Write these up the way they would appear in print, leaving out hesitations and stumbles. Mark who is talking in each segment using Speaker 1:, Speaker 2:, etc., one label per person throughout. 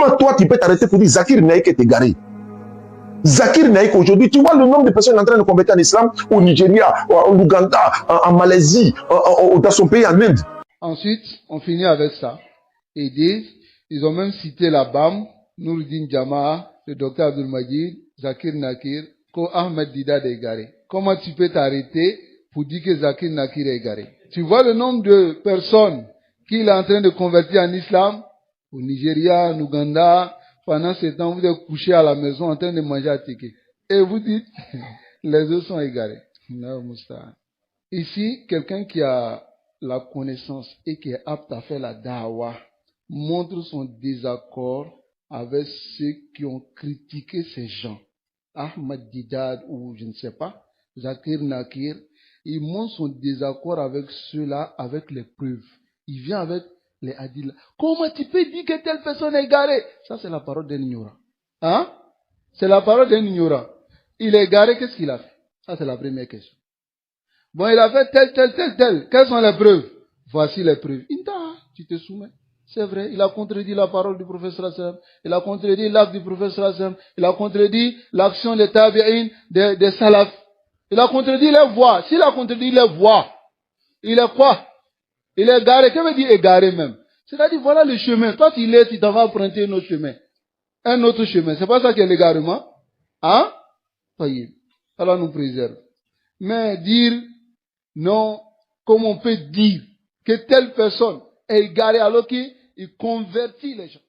Speaker 1: Comment toi, tu peux t'arrêter pour dire Zakir Naïk est égaré? Zakir Naïk, aujourd'hui, tu vois le nombre de personnes en train de convertir en islam au Nigeria, en Ouganda, en Malaisie, dans son pays en Inde.
Speaker 2: Ensuite, on finit avec ça. Ils ont même cité la BAM, Nouruddin Jama'a, le docteur Abdul Majid, Zakir Nakir, Ahmed Dida est égaré. Comment tu peux t'arrêter pour dire que Zakir Nakir est égaré? Tu vois le nombre de personnes qu'il est en train de convertir en islam au Nigeria, en Ouganda. Pendant ce temps, vous êtes couché à la maison en train de manger à ticket. Et vous dites, les autres sont égarés. Ici, quelqu'un qui a la connaissance et qui est apte à faire la da'wah montre son désaccord avec ceux qui ont critiqué ces gens. Ahmad Didad ou je ne sais pas, Zakir Nakir, il montre son désaccord avec ceux-là avec les preuves. Il vient avec les hadiths. Comment tu peux dire que telle personne est égarée? Ça, c'est la parole d'un ignorant. Hein? C'est la parole d'un ignorant. Il est égaré, qu'est-ce qu'il a fait? Ça, c'est la première question. Bon, il a fait tel. Quelles sont les preuves? Voici les preuves. Inta, tu te soumets. C'est vrai, il a contredit la parole du professeur Hassan. Il a contredit l'acte du professeur Hassan. Il a contredit l'action des tabi'in, des salaf. Il a contredit les voies. S'il a contredit les voies, il est quoi? Il est égaré. Qu'est-ce que veut dire égaré même? C'est-à-dire, voilà le chemin. Toi, tu t'en vas emprunter un autre chemin. Un autre chemin. C'est pas ça qui est l'égarement? Hein? Voyez. Allah nous préserve. Mais dire, non, comment on peut dire que telle personne est égarée alors qu'il convertit les gens?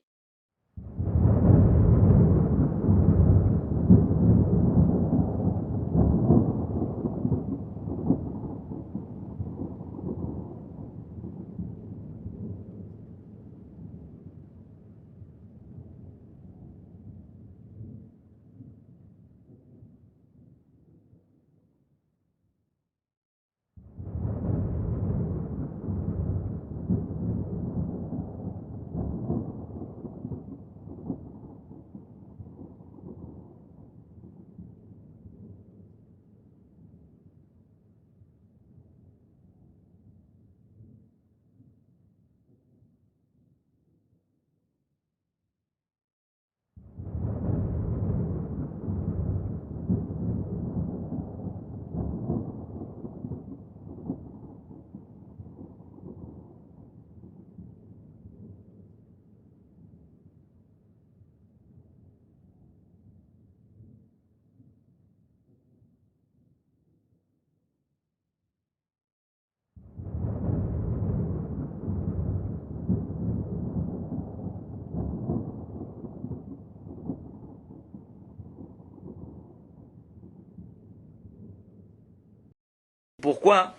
Speaker 3: Pourquoi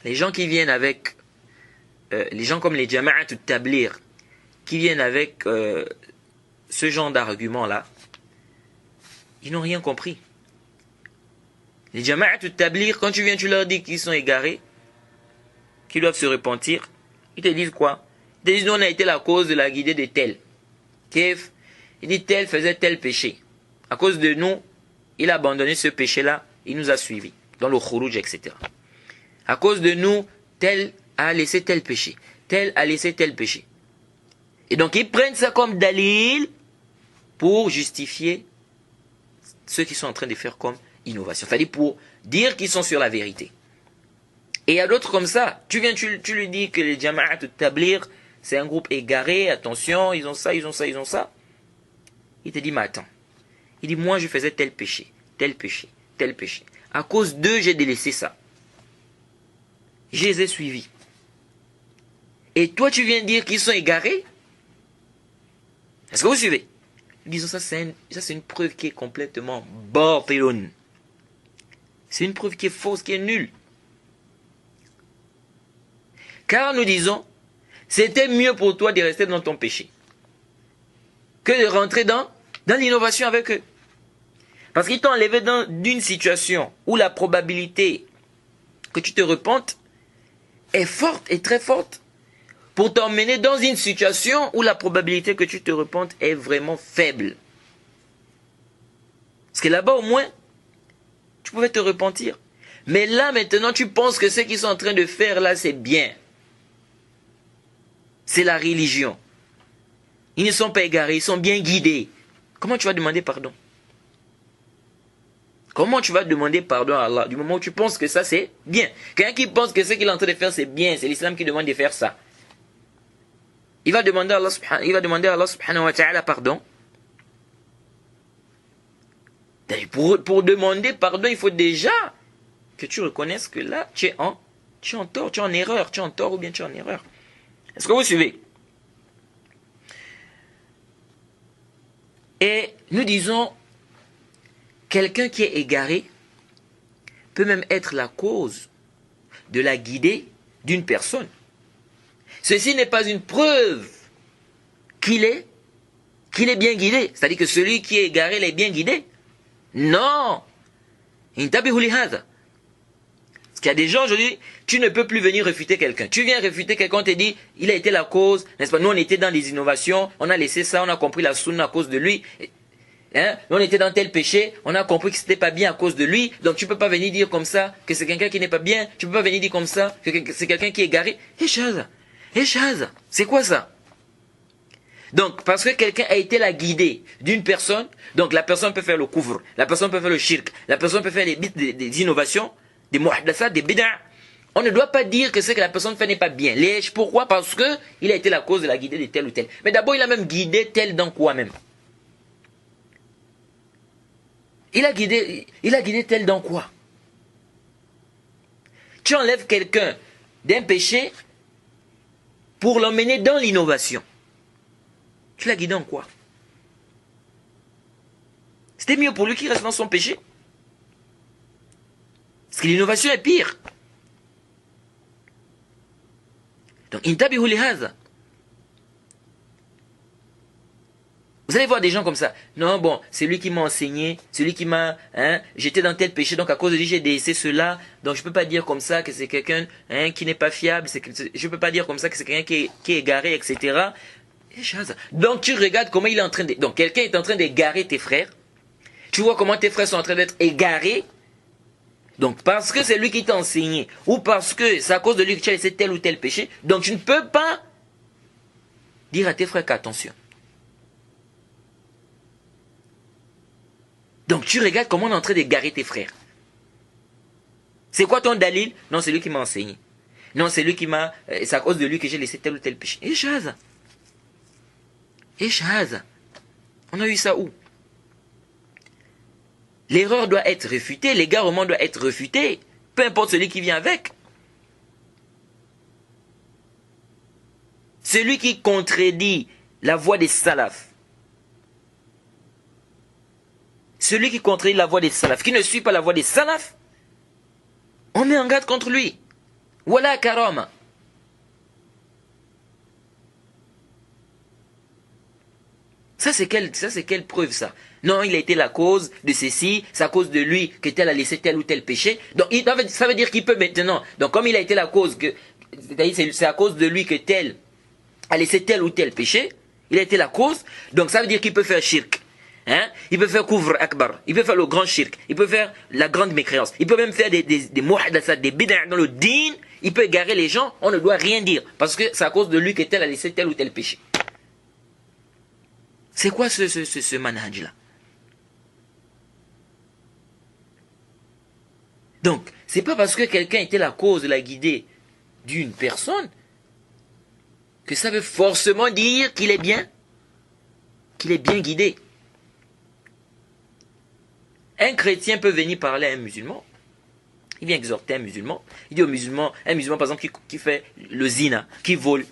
Speaker 3: les gens qui viennent avec, les gens comme les Jama'at Tablir, qui viennent avec ce genre d'argument-là, ils n'ont rien compris. Les Jama'at Tablir, quand tu viens, tu leur dis qu'ils sont égarés, qu'ils doivent se repentir, ils te disent quoi? Ils te disent, nous on a été la cause de la guidée de tel. Kef, il dit tel faisait tel péché. À cause de nous, il a abandonné ce péché-là, il nous a suivis. Dans le khuruj, etc. À cause de nous, tel a laissé tel péché. Tel a laissé tel péché. Et donc, ils prennent ça comme dalil pour justifier ce qu'ils sont en train de faire comme innovation. C'est-à-dire pour dire qu'ils sont sur la vérité. Et il y a d'autres comme ça. Tu viens, tu lui dis que les Jama'at Tablir, c'est un groupe égaré, attention, ils ont ça, ils ont ça, ils ont ça. Il te dit, mais attends. Il dit, moi, je faisais tel péché, tel péché, tel péché. À cause d'eux, j'ai délaissé ça. Je les ai suivis. Et toi, tu viens dire qu'ils sont égarés? Est-ce que vous suivez? Disons, ça c'est une preuve qui est complètement batilun. C'est une preuve qui est fausse, qui est nulle. Car nous disons, c'était mieux pour toi de rester dans ton péché que de rentrer dans l'innovation avec eux. Parce qu'ils t'ont enlevé d'une situation où la probabilité que tu te repentes est forte et très forte pour t'emmener dans une situation où la probabilité que tu te repentes est vraiment faible. Parce que là-bas au moins, tu pouvais te repentir. Mais là maintenant, tu penses que ce qu'ils sont en train de faire là, c'est bien. C'est la religion. Ils ne sont pas égarés, ils sont bien guidés. Comment tu vas demander pardon? Comment tu vas demander pardon à Allah du moment où tu penses que ça c'est bien? Quelqu'un qui pense que ce qu'il est en train de faire c'est bien, c'est l'islam qui demande de faire ça. Il va demander à Allah subhanahu wa ta'ala pardon. Pour demander pardon, il faut déjà que tu reconnaisses que là, tu es en tort, tu es en erreur, tu es en tort ou bien tu es en erreur. Est-ce que vous suivez? Et nous disons, quelqu'un qui est égaré peut même être la cause de la guidée d'une personne. Ceci n'est pas une preuve qu'il est bien guidé. C'est-à-dire que celui qui est égaré, il est bien guidé. Non. Intabihu lihadha. Parce qu'il y a des gens aujourd'hui, tu ne peux plus venir réfuter quelqu'un. Tu viens réfuter quelqu'un, on te dit, il a été la cause, n'est-ce pas? Nous, on était dans les innovations, on a laissé ça, on a compris la sunna à cause de lui. Hein? Nous, on était dans tel péché, on a compris que c'était pas bien à cause de lui. Donc, tu peux pas venir dire comme ça que c'est quelqu'un qui n'est pas bien. Tu peux pas venir dire comme ça que c'est quelqu'un qui est égaré. Échaz. C'est quoi ça? Donc, parce que quelqu'un a été la guidée d'une personne, donc la personne peut faire le couvre, la personne peut faire le shirk, la personne peut faire des innovations, des muhdathas, des bid'a. On ne doit pas dire que ce que la personne fait n'est pas bien. Pourquoi? Parce que il a été la cause de la guidée de tel ou tel. Mais d'abord, il a même guidé tel dans quoi même? Il a guidé tel dans quoi? Tu enlèves quelqu'un d'un péché pour l'emmener dans l'innovation. Tu l'as guidé en quoi? C'était mieux pour lui qu'il reste dans son péché. Parce que l'innovation est pire. Donc, intabihu lihadha. Vous allez voir des gens comme ça. Non, bon, c'est lui qui m'a enseigné, celui qui m'a, j'étais dans tel péché, donc à cause de lui, j'ai délaissé cela. Donc je peux pas dire comme ça que c'est quelqu'un qui n'est pas fiable. Je peux pas dire comme ça que c'est quelqu'un qui est égaré, etc. Donc tu regardes comment il est en train de... Donc quelqu'un est en train d'égarer tes frères. Tu vois comment tes frères sont en train d'être égarés. Donc parce que c'est lui qui t'a enseigné, ou parce que c'est à cause de lui que tu as laissé tel ou tel péché, donc tu ne peux pas dire à tes frères qu'attention. Donc tu regardes comment on est en train d'égarer tes frères. C'est quoi ton dalil? Non, c'est lui qui m'a enseigné. Non, c'est lui qui m'a... c'est à cause de lui que j'ai laissé tel ou tel péché. Échaz. On a eu ça où? L'erreur doit être réfutée, l'égarement doit être réfuté, peu importe celui qui vient avec. Celui qui contredit la voix des salafs, celui qui contredit la voix des salafs, qui ne suit pas la voix des salafs, on met en garde contre lui. Voilà karama. Ça c'est quelle preuve ça? Non, il a été la cause de ceci, c'est à cause de lui que tel a laissé tel ou tel péché. Donc ça veut dire qu'il peut maintenant. Donc comme il a été la cause, c'est à cause de lui que tel a laissé tel ou tel péché, il a été la cause, donc ça veut dire qu'il peut faire shirk. Il peut faire couvre akbar, il peut faire le grand shirk, il peut faire la grande mécréance, il peut même faire des muhdathas, des bid'a dans le din, il peut égarer les gens, on ne doit rien dire, parce que c'est à cause de lui que tel a laissé tel ou tel péché. C'est quoi ce manhaj-là? Donc, c'est pas parce que quelqu'un était la cause de la guidée d'une personne que ça veut forcément dire qu'il est bien guidé. Un chrétien peut venir parler à un musulman. Il vient exhorter un musulman. Il dit au musulman, un musulman par exemple qui fait le zina, qui vole.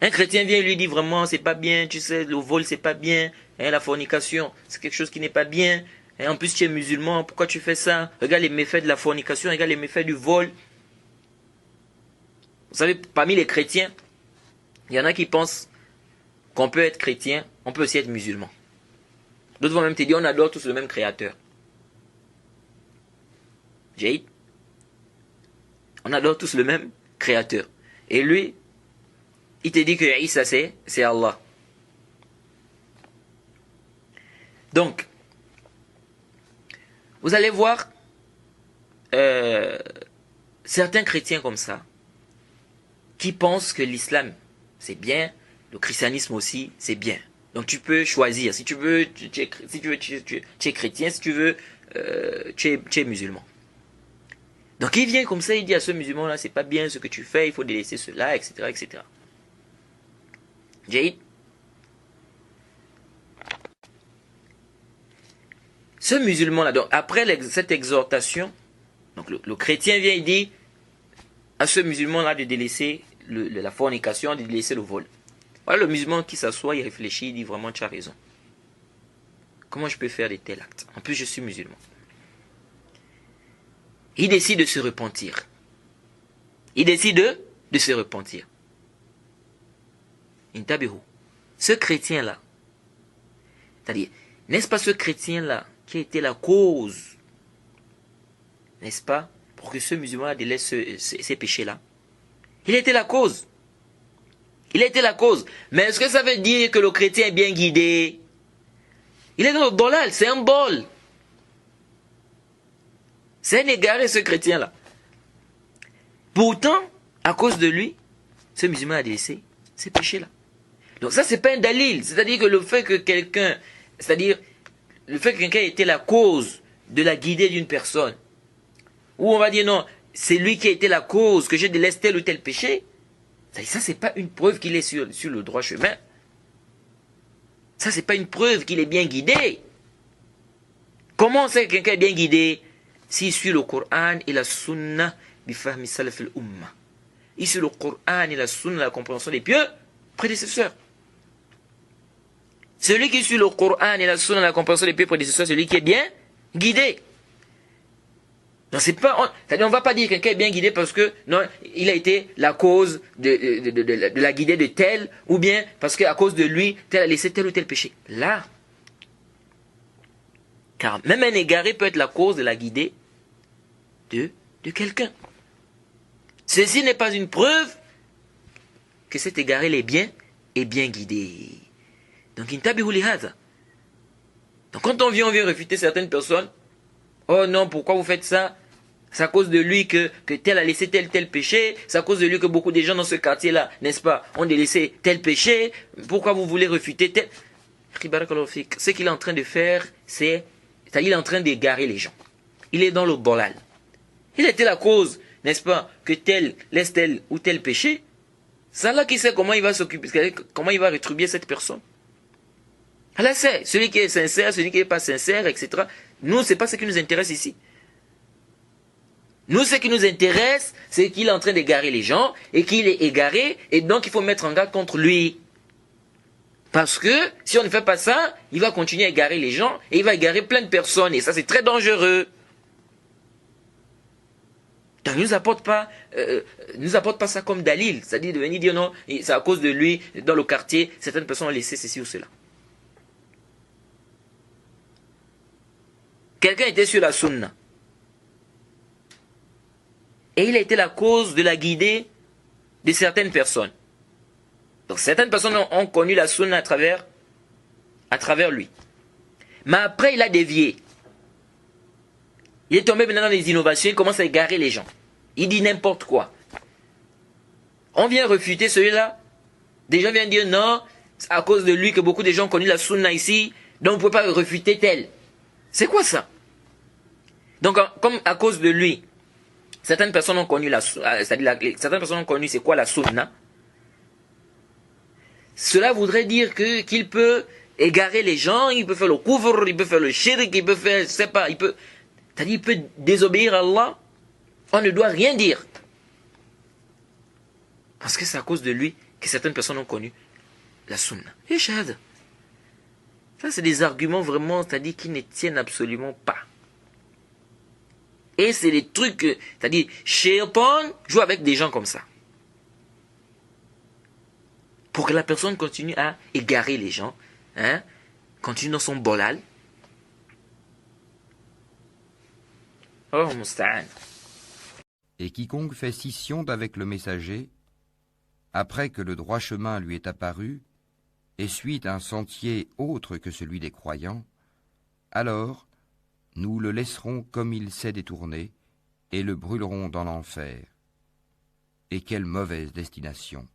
Speaker 3: Un chrétien vient et lui dit vraiment c'est pas bien, tu sais, le vol c'est pas bien, la fornication c'est quelque chose qui n'est pas bien. Et en plus tu es musulman, pourquoi tu fais ça? Regarde les méfaits de la fornication, regarde les méfaits du vol. Vous savez, parmi les chrétiens, il y en a qui pensent qu'on peut être chrétien, on peut aussi être musulman. D'autres vont même te dire on adore tous le même créateur. Jaïd. On adore tous le même créateur. Et lui, il te dit que Isa c'est Allah. Donc, vous allez voir certains chrétiens comme ça, qui pensent que l'islam c'est bien, Le christianisme aussi, c'est bien. Donc tu peux choisir. Si tu veux, tu es chrétien. Si tu veux, tu es musulman. Donc il vient comme ça, il dit à ce musulman-là, c'est pas bien ce que tu fais, il faut délaisser cela, etc. etc. Jaïd. Ce musulman-là, donc après cette exhortation, donc le chrétien vient et dit à ce musulman-là de délaisser la fornication, de délaisser le vol. Voilà le musulman qui s'assoit, il réfléchit, il dit vraiment tu as raison. Comment je peux faire de tels actes? En plus je suis musulman. Il décide de se repentir. Il décide de se repentir. Intabihu. Ce chrétien-là, c'est-à-dire, n'est-ce pas ce chrétien-là qui a été la cause, n'est-ce pas, pour que ce musulman délaisse ces péchés-là? Il a été la cause. Il a été la cause. Mais est-ce que ça veut dire que le chrétien est bien guidé? Il est dans le dolal, c'est un bol. C'est un égaré ce chrétien-là. Pourtant, à cause de lui, ce musulman a délaissé ces péchés-là. Donc ça, c'est pas un dalil. C'est-à-dire que le fait que quelqu'un, c'est-à-dire le fait que quelqu'un ait été la cause de la guidée d'une personne, ou on va dire non, c'est lui qui a été la cause que je délaisse tel ou tel péché, ça c'est pas une preuve qu'il est sur le droit chemin. Ça c'est pas une preuve qu'il est bien guidé. Comment on sait que quelqu'un est bien guidé? S'il suit le Coran et la Sunna bifahmi salaf al-umma. Il suit le Coran et la Sunna, la compréhension des pieux prédécesseurs. Celui qui suit le Coran et la Sunna, la compréhension des pieux prédécesseurs, celui qui est bien guidé. Non, c'est pas, c'est-à-dire on va pas dire que quelqu'un est bien guidé parce que non, il a été la cause de la guidée de tel, ou bien parce qu'à cause de lui, tel a laissé tel ou tel péché. Là, car même un égaré peut être la cause de la guidée de quelqu'un. Ceci n'est pas une preuve que cet égaré est bien guidé. Donc, donc quand on vient réfuter certaines personnes, oh non, pourquoi vous faites ça? C'est à cause de lui que tel a laissé tel péché. C'est à cause de lui que beaucoup de gens dans ce quartier-là, n'est-ce pas, ont délaissé tel péché. Pourquoi vous voulez refuter tel? Ce qu'il est en train de faire, c'est-à-dire il est en train d'égarer les gens. Il est dans le bolal. Il était la cause, n'est-ce pas, que tel laisse tel ou tel péché. C'est Allah qui sait comment il va s'occuper, comment il va rétribuer cette personne. Allah sait, celui qui est sincère, celui qui n'est pas sincère, etc. Nous, ce n'est pas ce qui nous intéresse ici. Nous, ce qui nous intéresse, c'est qu'il est en train d'égarer les gens, et qu'il est égaré, et donc il faut mettre en garde contre lui. Parce que, si on ne fait pas ça, il va continuer à égarer les gens, et il va égarer plein de personnes, et ça c'est très dangereux. Donc, il ne nous apporte pas ça comme dalil, c'est-à-dire de venir dire non, c'est à cause de lui, dans le quartier, certaines personnes ont laissé ceci ou cela. Quelqu'un était sur la sunna. Et il a été la cause de la guidée de certaines personnes. Donc certaines personnes ont connu la sunna à travers lui. Mais après il a dévié. Il est tombé maintenant dans les innovations, il commence à égarer les gens. Il dit n'importe quoi. On vient refuter celui-là. Des gens viennent dire non, c'est à cause de lui que beaucoup de gens ont connu la sunna ici, donc on ne peut pas refuter tel. C'est quoi ça? Donc, comme à cause de lui, certaines personnes ont connu certaines personnes ont connu c'est quoi la sunna. Cela voudrait dire qu'il peut égarer les gens, il peut faire le kufr, il peut faire le shirk, il peut faire, je sais pas, c'est-à-dire il peut désobéir à Allah. On ne doit rien dire. Parce que c'est à cause de lui que certaines personnes ont connu la sunna. Et shahada. Ça, c'est des arguments vraiment, c'est-à-dire qui ne tiennent absolument pas. Et c'est des trucs, c'est-à-dire, Shaitan joue avec des gens comme ça. Pour que la personne continue à égarer les gens, hein, continue dans son bolal. Oh, musta'an.
Speaker 4: Et quiconque fait scission avec le messager, après que le droit chemin lui est apparu, et suit un sentier autre que celui des croyants, alors nous le laisserons comme il s'est détourné, et le brûlerons dans l'enfer. Et quelle mauvaise destination!